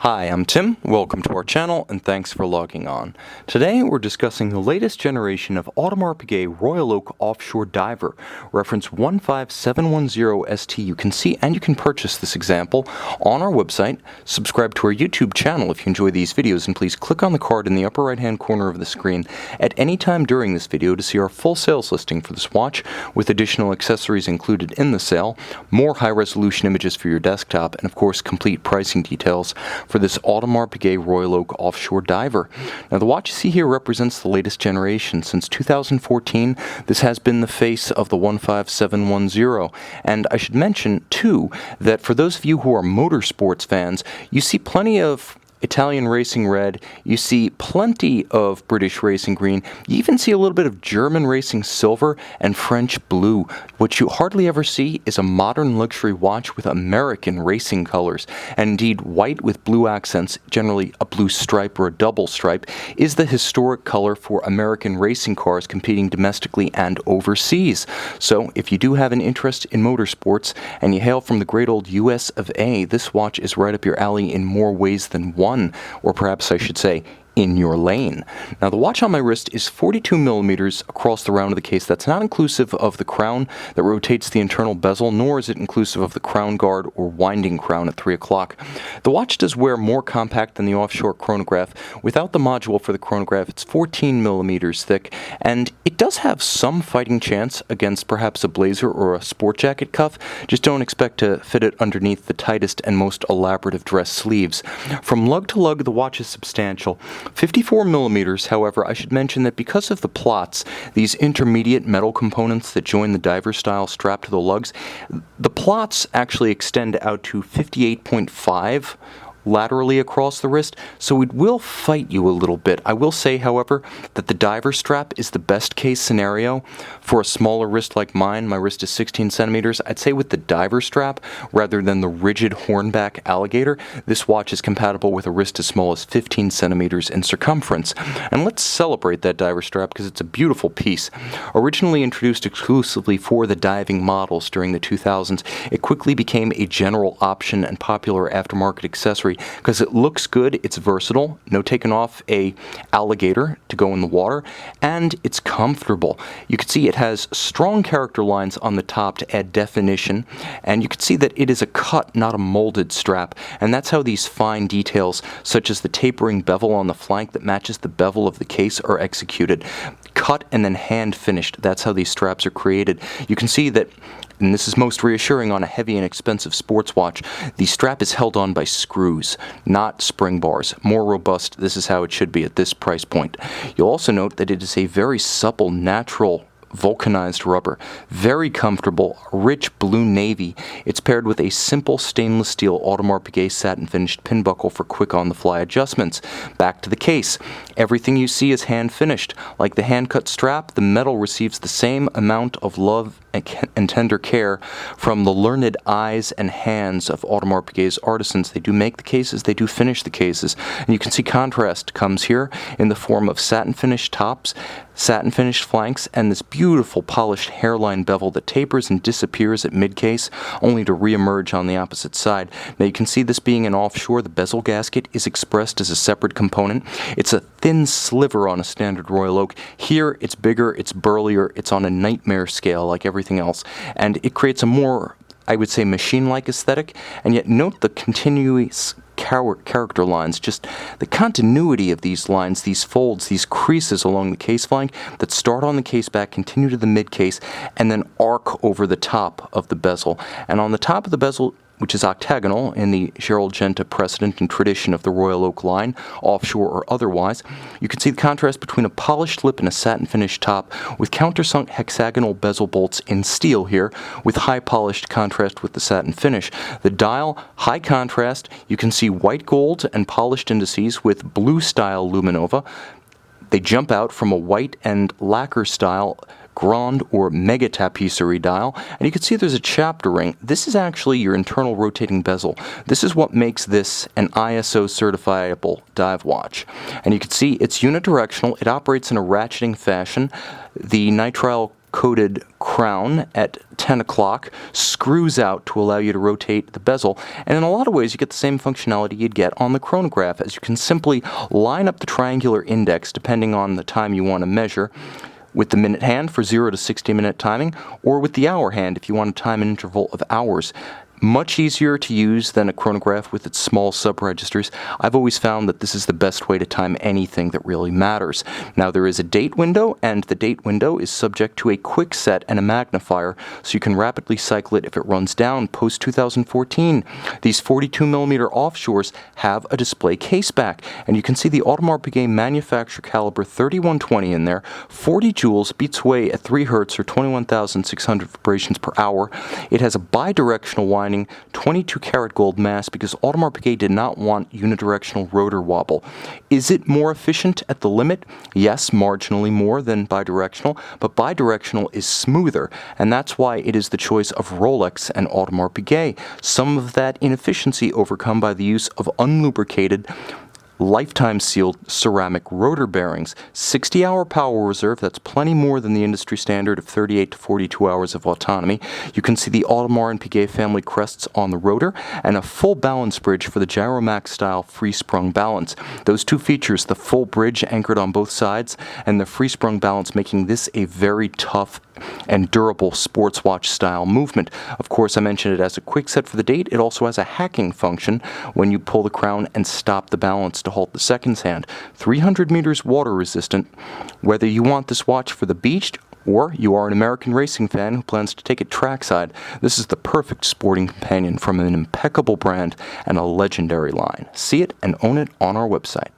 Hi, I'm Tim, welcome to our channel, and thanks for logging on. Today we're discussing the latest generation of Audemars Piguet Royal Oak Offshore Diver, reference 15710ST. You can see and you can purchase this example on our website. Subscribe to our YouTube channel if you enjoy these videos, and please click on the card in the upper right hand corner of the screen at any time during this video to see our full sales listing for this watch, with additional accessories included in the sale, more high resolution images for your desktop, and of course complete pricing details for this Audemars Piguet Royal Oak Offshore Diver. Now the watch you see here represents the latest generation. Since 2014, this has been the face of the 15710. And I should mention, too, that for those of you who are motorsports fans, you see plenty of Italian racing red, you see plenty of British racing green, you even see a little bit of German racing silver and French blue. What you hardly ever see is a modern luxury watch with American racing colors, and indeed white with blue accents, generally a blue stripe or a double stripe, is the historic color for American racing cars competing domestically and overseas. So if you do have an interest in motorsports and you hail from the great old US of A, this watch is right up your alley in more ways than one. Or perhaps I should say, in your lane. Now the watch on my wrist is 42 millimeters across the round of the case. That's not inclusive of the crown that rotates the internal bezel, nor is it inclusive of the crown guard or winding crown at 3 o'clock. The watch does wear more compact than the Offshore chronograph. Without the module for the chronograph, it's 14 millimeters thick, and it does have some fighting chance against perhaps a blazer or a sport jacket cuff. Just don't expect to fit it underneath the tightest and most elaborate of dress sleeves. From lug to lug, the watch is substantial. 54 millimeters, however, I should mention that because of the plots, these intermediate metal components that join the diver style strap to the lugs, the plots actually extend out to 58.5 laterally across the wrist, so it will fight you a little bit. I will say, however, that the diver strap is the best case scenario for a smaller wrist like mine. My wrist is 16 centimeters. I'd say with the diver strap, rather than the rigid hornback alligator, this watch is compatible with a wrist as small as 15 centimeters in circumference. And let's celebrate that diver strap because it's a beautiful piece. Originally introduced exclusively for the diving models during the 2000s, it quickly became a general option and popular aftermarket accessory because it looks good, it's versatile, no taking off a alligator to go in the water, and it's comfortable. You can see it has strong character lines on the top to add definition, and you can see that it is a cut, not a molded strap, and that's how these fine details, such as the tapering bevel on the flank that matches the bevel of the case, are executed. Cut and then hand finished, that's how these straps are created. You can see that, and this is most reassuring on a heavy and expensive sports watch, the strap is held on by screws, not spring bars. More robust, this is how it should be at this price point. You'll also note that it is a very supple, natural vulcanized rubber, very comfortable, rich blue navy. It's paired with a simple stainless steel Audemars Piguet satin finished pin buckle for quick on-the-fly adjustments. Back to the case. Everything you see is hand finished. Like the hand cut strap, the metal receives the same amount of love and tender care from the learned eyes and hands of Audemars Piguet's artisans. They do make the cases, they do finish the cases, and you can see contrast comes here in the form of satin finished tops, satin finished flanks, and this beautiful polished hairline bevel that tapers and disappears at mid-case, only to re-emerge on the opposite side. Now you can see this being an offshore. The bezel gasket is expressed as a separate component. It's a thin sliver on a standard Royal Oak. Here it's bigger, it's burlier, it's on a nightmare scale like everything else, and it creates a more, I would say, machine-like aesthetic. And yet note the continuous character lines, just the continuity of these lines, these folds, these creases along the case flank that start on the case back, continue to the mid case, and then arc over the top of the bezel. And on the top of the bezel, which is octagonal in the Gerald Genta precedent and tradition of the Royal Oak line, offshore or otherwise, you can see the contrast between a polished lip and a satin finished top with countersunk hexagonal bezel bolts in steel here, with high polished contrast with the satin finish. The dial, high contrast, you can see white gold and polished indices with blue style luminova. They jump out from a white and lacquer style grand or mega tapisserie dial, and you can see there's a chapter ring. This is actually your internal rotating bezel. This is what makes this an ISO certifiable dive watch. And you can see it's unidirectional. It operates in a ratcheting fashion. The nitrile coated crown at 10 o'clock, screws out to allow you to rotate the bezel, and in a lot of ways you get the same functionality you'd get on the chronograph, as you can simply line up the triangular index depending on the time you want to measure, with the minute hand for 0 to 60-minute timing, or with the hour hand if you want to time an interval of hours. Much easier to use than a chronograph with its small sub-registers. I've always found that this is the best way to time anything that really matters. Now, there is a date window, and the date window is subject to a quick set and a magnifier, so you can rapidly cycle it if it runs down post-2014. These 42mm offshores have a display case back, and you can see the Audemars Piguet manufacturer caliber 3120 in there. 40 joules, beats away at 3 Hz or 21,600 vibrations per hour. It has a bidirectional winding 22 karat gold mass because Audemars Piguet did not want unidirectional rotor wobble. Is it more efficient at the limit? Yes, marginally more than bidirectional, but bidirectional is smoother, and that's why it is the choice of Rolex and Audemars Piguet. Some of that inefficiency overcome by the use of unlubricated, lifetime sealed ceramic rotor bearings. 60-hour power reserve, that's plenty more than the industry standard of 38 to 42 hours of autonomy. You can see the Audemars and Piguet family crests on the rotor, and a full balance bridge for the Gyromax style free-sprung balance. Those two features, the full bridge anchored on both sides and the free-sprung balance, making this a very tough and durable sports watch style movement. Of course, I mentioned it as a quick set for the date. It also has a hacking function when you pull the crown and stop the balance to halt the seconds hand. 300 meters water resistant. Whether you want this watch for the beach or you are an American racing fan who plans to take it trackside, this is the perfect sporting companion from an impeccable brand and a legendary line. See it and own it on our website.